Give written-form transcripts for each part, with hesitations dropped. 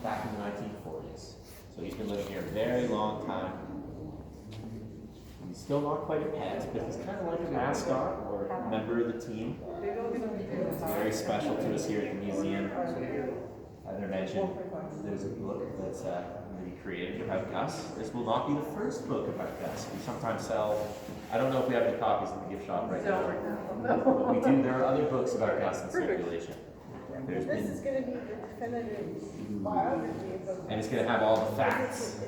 back in the 1940s. So he's been living here a very long time. He's still not quite a pet, but he's kind of like a mascot or a member of the team. It's very special to us here at the museum. As I mentioned, there's a book that's we created about Gus. This will not be the first book about Gus. We sometimes sell, I don't know if we have any copies in the gift shop right now. But we do, there are other books about Gus in circulation. This is going to be the definitive biography of the. And it's going to have all the facts.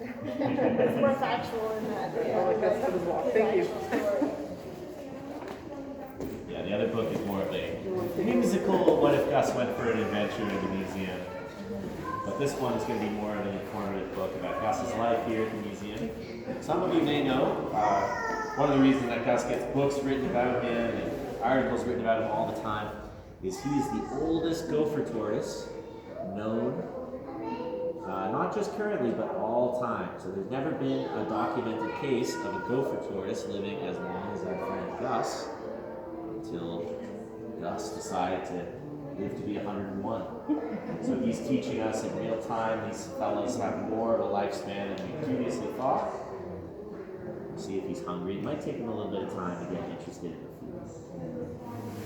It's more factual in that. Thank you. Yeah, the other book is more of a musical, what if Gus went for an adventure in the museum. But this one is going to be more of an informative book about Gus's life here at the museum. Some of you may know, one of the reasons that Gus gets books written about him and articles written about him all the time is he is the oldest gopher tortoise known, not just currently, but all time. So there's never been a documented case of a gopher tortoise living as long as our friend Gus, until Gus decided to live to be 101. So he's teaching us in real time. These fellows have more of a lifespan than we previously thought. We'll see if he's hungry. It might take him a little bit of time to get interested in the food.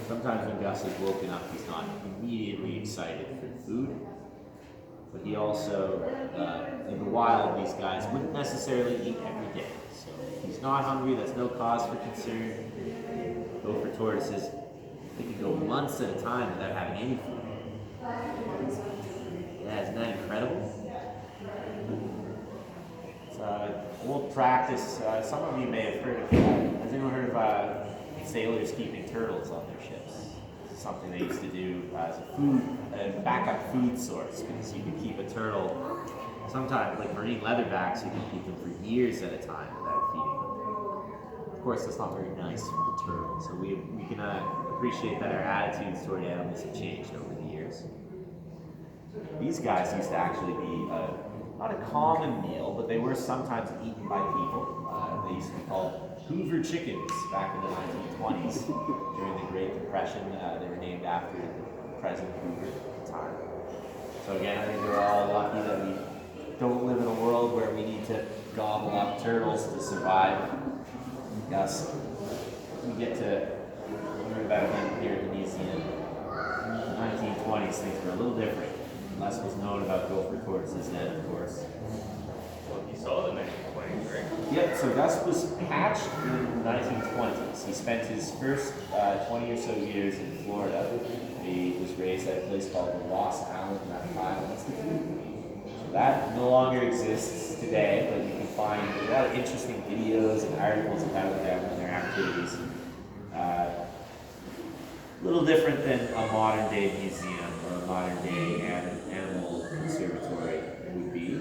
Sometimes when Gus is woken up, he's not immediately excited for the food. But he also, in the wild, these guys wouldn't necessarily eat every day. So if he's not hungry, that's no cause for concern. Gopher tortoises, they can go months at a time without having any food. Yeah, isn't that incredible? It's old practice. Some of you may have heard of, has anyone heard of sailors keeping turtles on their ships? This is something they used to do as a food, backup food source, because you could keep a turtle, sometimes like marine leatherbacks, you can keep them for years at a time without feeding them. Of course, that's not very nice for the turtle, so we can appreciate that our attitudes toward animals have changed over the years. These guys used to actually be not a common meal, but they were sometimes eaten by people. They used to be called Hoover chickens back in the 1920s during the Great Depression. They were named after President Hoover at the time. So again, I think we're all lucky that we don't live in a world where we need to gobble up turtles to survive. Gus, we get to learn about him here at the museum. In the 1920s, things were a little different. Less was known about gopher tortoises then, of course. Well, you saw the 1920s, right? Yep, so Gus was hatched in the 1920s. He spent his first 20 or so years in Florida. He was raised at a place called the Ross Allen Reptile Institute. So that no longer exists today, but you can find a lot of interesting videos and articles about them and their activities. A little different than a modern day museum or a modern day animal conservatory would be.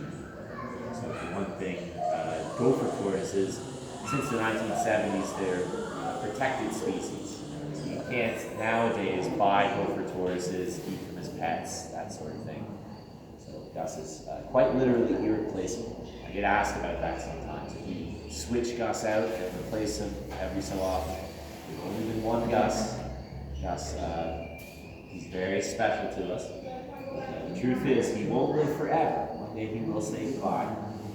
So for one thing, gopher tortoises, since the 1970s, they're protected species. So you can't nowadays buy gopher tortoises, keep them as pets, that sort of thing. So Gus is quite literally irreplaceable. I get asked about that sometimes. If you switch Gus out and replace him every so often, there's only been one Gus. Gus, he's very special to us. The truth is, he won't live forever. One day he will say goodbye.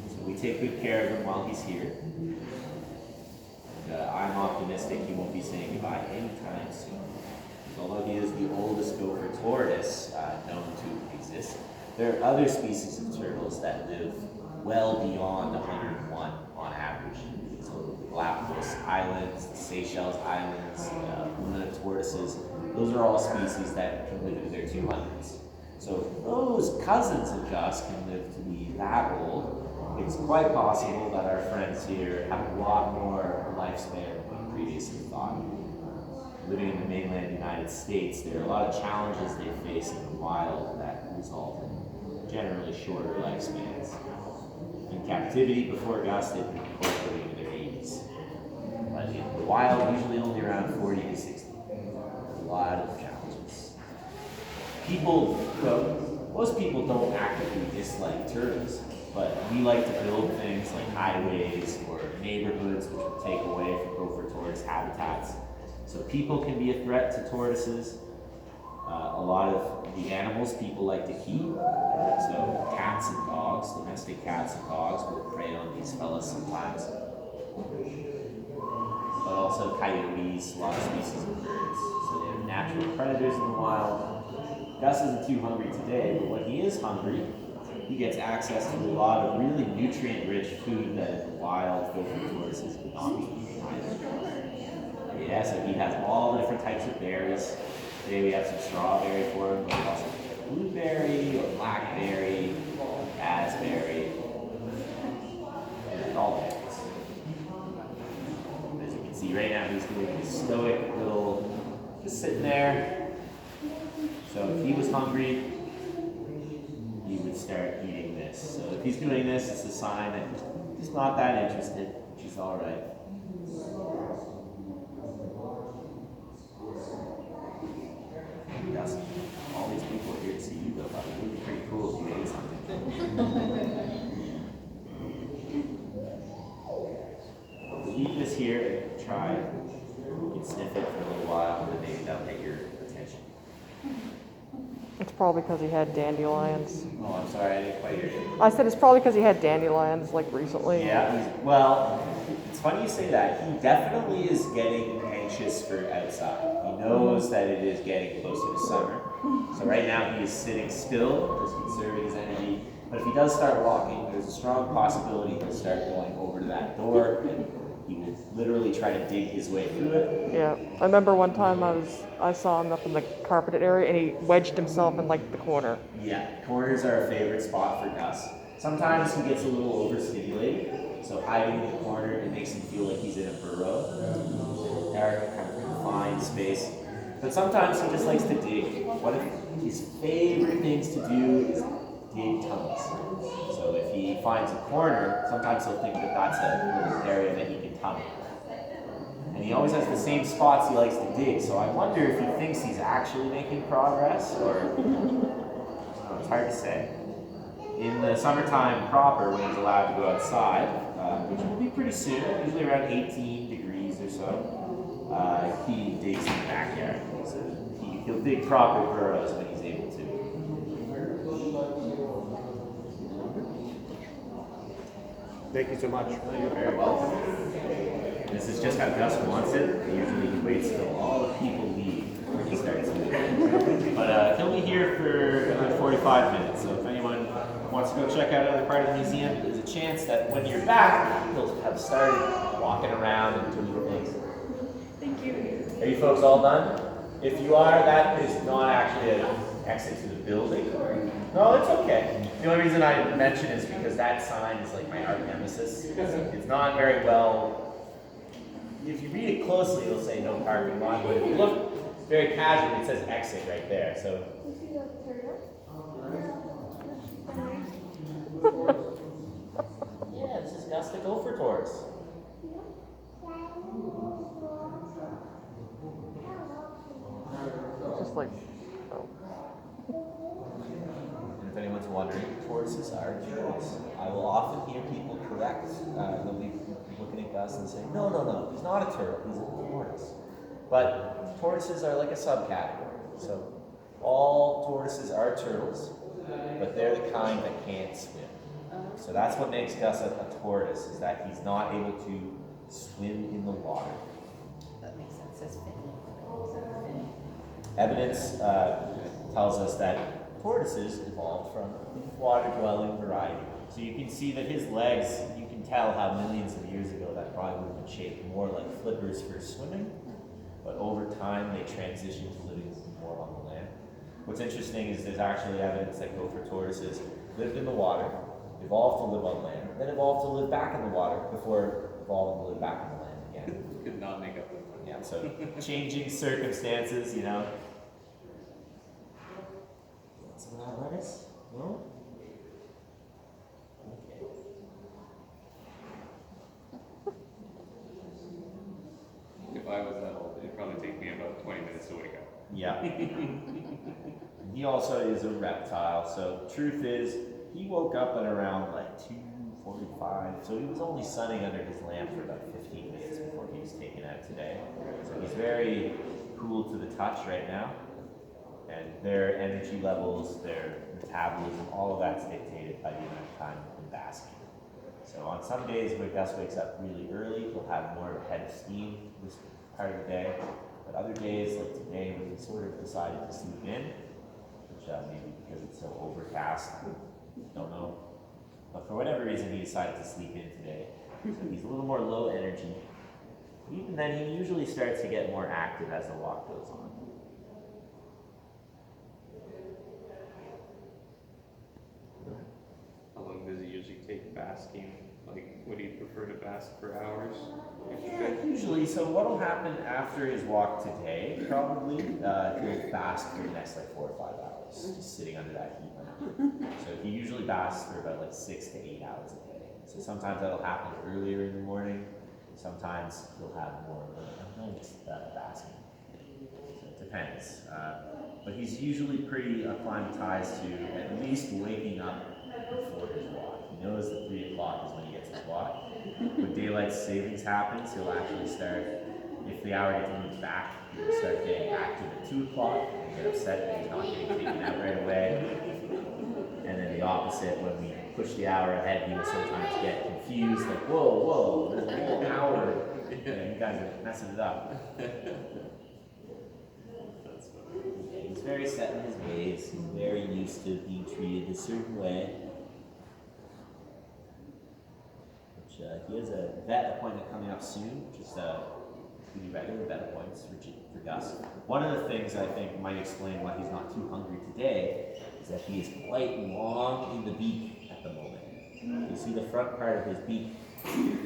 So we take good care of him while he's here. And, I'm optimistic he won't be saying goodbye anytime soon. Although he is the oldest gopher tortoise known to exist, there are other species of turtles that live well beyond 101 on average. So the Galapagos Islands, the Seychelles Islands, Luna tortoises, those are all species that can live in their 200s. So if those cousins of Gus can live to be that old, it's quite possible that our friends here have a lot more lifespan than we previously thought. Living in the mainland United States, there are a lot of challenges they face in the wild that result in generally shorter lifespans. In captivity before Gus, they've been living in their 80s. But in the wild, usually only around 40 to 60. A lot of challenges. Most people don't actively dislike turtles, but we like to build things like highways or neighborhoods which would take away from gopher tortoise habitats. So people can be a threat to tortoises. A lot of the animals people like to keep cats and dogs will prey on these fellas sometimes. But also coyotes, a lot of species of birds. So they have natural predators in the wild. Gus isn't too hungry today, but when he is hungry, he gets access to a lot of really nutrient-rich food that wild gopher tortoises would not be eating either. Yeah, so he has all the different types of berries. Today we have some strawberry for him, but also blueberry, or blackberry, raspberry, and all berries. As you can see right now, he's doing a stoic little, just sitting there. So if he was hungry, he would start eating this. So if he's doing this, it's a sign that he's not that interested, which is all right. Yes, all these people are here to see you though, but it would be pretty cool if you ate something. We'll leave this here and try. You can sniff it for a little while, and then maybe that'll get your attention. It's probably because he had dandelions. Oh, I'm sorry, I didn't quite hear you. I said it's probably because he had dandelions like recently. Yeah, well, it's funny you say that. He definitely is getting anxious for outside. He knows that it is getting closer to summer. So right now he is sitting still, just conserving his energy. But if he does start walking, there's a strong possibility he'll start going over to that door and he will literally try to dig his way through it. Yeah, I remember one time I saw him up in the carpeted area and he wedged himself in like the corner. Yeah, corners are a favorite spot for Gus. Sometimes he gets a little overstimulated, so hiding in the corner, it makes him feel like he's in a burrow. Dark, kind of confined space. But sometimes he just likes to dig. One of his favorite things to do is dig tunnels. So if he finds a corner, sometimes he'll think that that's a little area that he can tunnel. And he always has the same spots he likes to dig, so I wonder if he thinks he's actually making progress, or I don't know, it's hard to say. In the summertime proper, when he's allowed to go outside, which will be pretty soon, usually around 18 degrees or so, he digs in the backyard. So he'll dig proper burrows when he's able to. Thank you so much. You're very welcome. This is just how Gus wants it. Usually he waits till all the people leave before he starts moving. But he'll be here for about 45 minutes. So if anyone wants to go check out another part of the museum, there's a chance that when you're back, he'll have started walking around and doing things. Thank you. Are you folks all done? If you are, that is not actually an exit to the building. No, it's okay. The only reason I mention is because that sign is like my arch nemesis. It's not very well. If you read it closely, it'll say no parking lot, but if you look very casually, it says exit right there. So. Yeah, this is Gus the Gopher Tortoise. Just like, oh. And if anyone's wondering, tortoises are turtles. I will often hear people correct. They'll be looking at Gus and saying, no, he's not a turtle, he's a tortoise. But tortoises are like a subcategory. So all tortoises are turtles, but they're the kind that can't swim. So that's what makes Gus a tortoise, is that he's not able to swim in the water. That makes sense. That's Finley. Evidence tells us that tortoises evolved from the water-dwelling variety. So you can see that his legs, you can tell how millions of years ago that probably would have been shaped more like flippers for swimming, but over time they transitioned to living more on the land. What's interesting is there's actually evidence that gopher tortoises lived in the water, evolved to live on land, then evolved to live back in the water before evolving to live back in the land again. Could not make up the Yeah, so changing circumstances, you know. Want some of that lettuce? No? Okay. If I was that old, it'd probably take me about 20 minutes to wake up. Yeah. He also is a reptile, so truth is, he woke up at around like 2:45, so he was only sunning under his lamp for about 15 minutes before he was taken out today. So he's very cool to the touch right now. And their energy levels, their metabolism, all of that's dictated by the amount of time they've been basking. So on some days when Gus wakes up really early, he'll have more of a head of steam this part of the day. But other days, like today, when he sort of decided to sleep in, which maybe because it's so overcast, don't know. But for whatever reason, he decided to sleep in today. So he's a little more low energy. Even then, he usually starts to get more active as the walk goes on. How long does it usually take basking? Like, would you prefer to bask for hours? If you Yeah, could? usually. So what'll happen after his walk today, probably, he'll bask for the next like 4 or 5 hours, just sitting under that heat lamp. So he usually basks for about like 6 to 8 hours a day. So sometimes that'll happen earlier in the morning. Sometimes he'll have more of a night basking. So it depends. But he's usually pretty acclimatized to at least waking up before his walk. He knows that 3 o'clock is when he gets his walk. When daylight savings happens, he'll actually start, if the hour gets moved back, he'll start getting active at 2 o'clock and get upset that he's not getting taken out right away. And then the opposite, when we push the hour ahead, he will sometimes get confused, like, whoa, there's a whole hour. Yeah, you guys are messing it up. He's very set in his ways. He's very used to being treated a certain way. Which he has a vet appointment coming up soon, just pretty regular vet appointments for Gus. One of the things I think might explain why he's not too hungry today is that he is quite long in the beak at the moment. You see the front part of his beak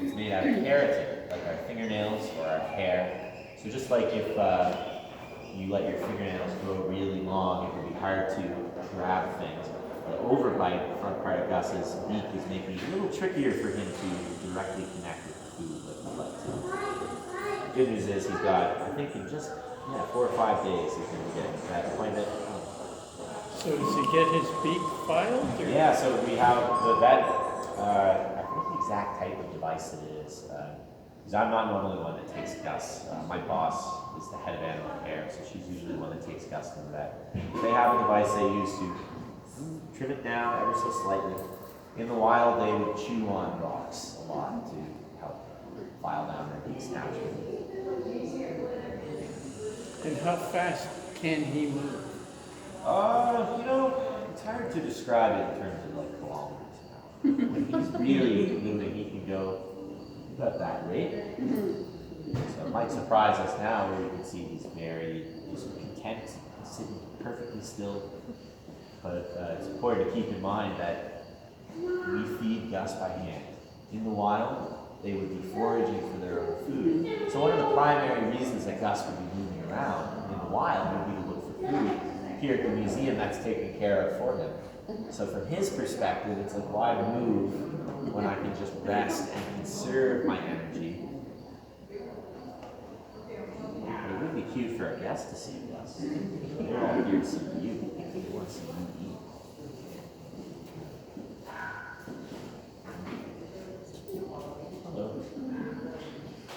is made out of keratin, like our fingernails or our hair. So just like if you let your fingernails grow really long, it would be hard to grab things. The overbite, the front part of Gus's beak, is making it a little trickier for him to directly connect with food like he'd like to. The good news is he's got, I think in just 4 or 5 days, he's going to be getting that appointment. So does he get his beak filed? Or? Yeah, so we have the vet, I forget the exact type of device it is. Because I'm not normally the one that takes Gus. My boss is the head of animal care, so she's usually the one that takes Gus to the vet. They have a device they use to trim it down ever so slightly. In the wild, they would chew on rocks a lot to help file down their beaks naturally. And how fast can he move? It's hard to describe it in terms of like kilometers now. When he's really moving, he can go about that rate. So it might surprise us now where you can see he's very just content, sitting perfectly still. But it's important to keep in mind that we feed Gus by hand. In the wild, they would be foraging for their own food. So one of the primary reasons that Gus would be moving around in the wild would be to look for food. Here at the museum, that's taken care of for him. So from his perspective, it's like, why move when I can just rest and conserve my energy? But it would be cute for our guests to see Gus. They're all here to see you. They want to see you eat. Hello.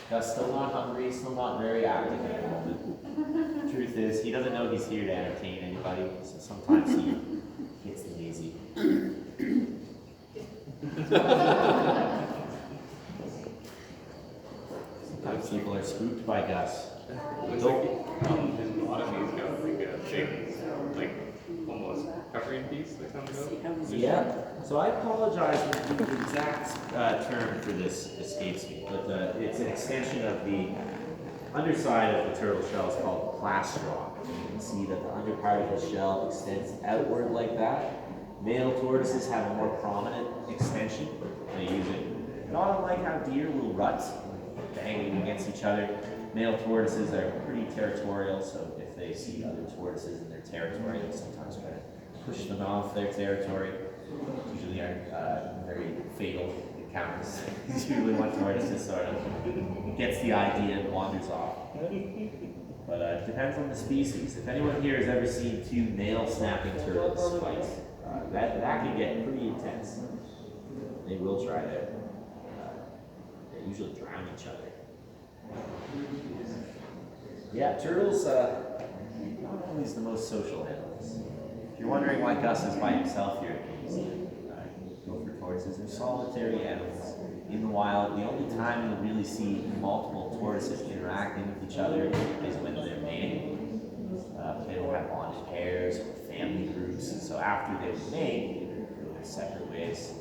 Gus still not hungry, still not very active at the moment. Truth is, he doesn't know he's here to entertain anybody, so sometimes he gets lazy. Sometimes people are spooked by Gus. Looks like his bottomy's got like a big, like almost covering piece that comes out. Yeah. So I apologize if the exact term for this escapes me, but it's an extension of the underside of the turtle shell is called the plastron. You can see that the underpart of the shell extends outward like that. Male tortoises have a more prominent extension. They use it not unlike how deer will rut, banging against each other. Male tortoises are pretty territorial, so if they see other tortoises in their territory, they sometimes try to push them off their territory. Usually aren't very fatal encounters. Usually one tortoise just sort of gets the idea and wanders off. But it depends on the species. If anyone here has ever seen 2 male snapping turtles fight, that can get pretty intense. They will try to. They usually drown each other. Yeah, turtles. not always the most social animals. If you're wondering why Gus is by himself here at the museum, gopher tortoises are solitary animals. In the wild, the only time you'll really see multiple tortoises interacting with each other is when they're mating. They don't have bonded pairs or family groups, so after they mate, they go their separate ways.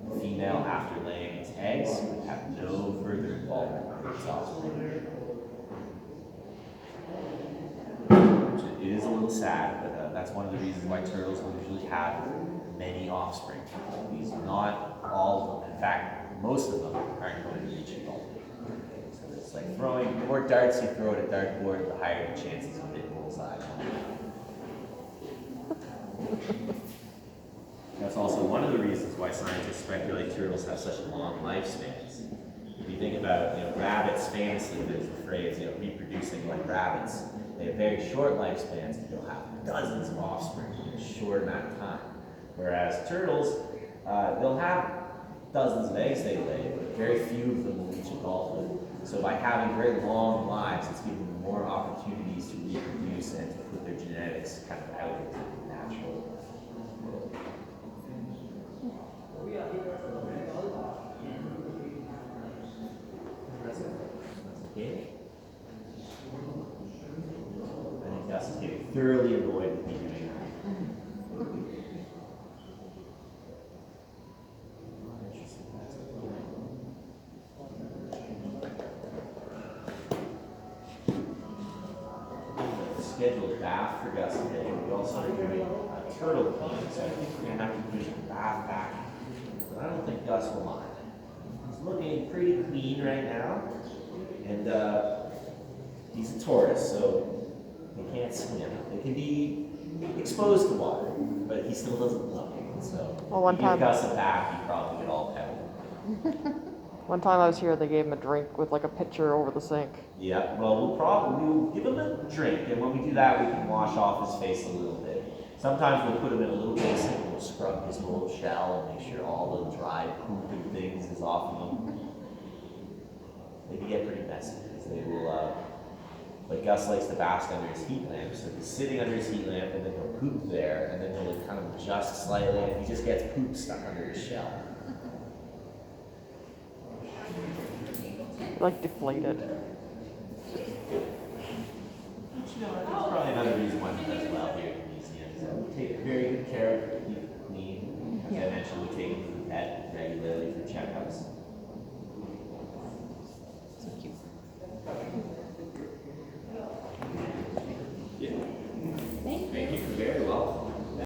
The female, after laying its eggs, would have no further involvement with its offspring. It is a little sad, but that's one of the reasons why turtles will usually have many offspring. These not all of them, in fact, most of them aren't going to reach adulthood. So it's like throwing, the more darts you throw at a dartboard, the higher the chances of hitting bullseye. That's also one of the reasons why scientists speculate turtles have such long lifespans. If you think about, rabbits, famously, there's the phrase, reproducing like rabbits. They have very short lifespans, and they'll have dozens of offspring in a short amount of time. Whereas turtles, they'll have dozens of eggs they lay, but very few of them will reach adulthood. So by having very long lives, it's giving them more opportunities to reproduce and to put their genetics kind of out into the natural world. That's okay. I think Gus is getting thoroughly annoyed with me doing that. Scheduled bath for Gus today. We also are doing a turtle cleaning, so I think we're going to have to push the bath back. But I don't think Gus will mind. He's looking pretty clean right now, and he's a tortoise, so they can't swim. They can be exposed to water, but he still doesn't love it. So Well, one if you time- give Gus a bath, he probably get all pebbled. One time I was here, they gave him a drink with like a pitcher over the sink. Yeah, well, we'll give him a drink, and when we do that, we can wash off his face a little bit. Sometimes we'll put him in a little basin, and we'll scrub his little shell and make sure all the dry poop and things is off of him. They can get pretty messy, because they will, like Gus likes to bask under his heat lamp, so he's sitting under his heat lamp, and then he'll poop there, and then he'll kind of adjust slightly, and he just gets poop stuck under his shell. Like deflated. That's probably another reason why he does well here at the museum, is that we take very good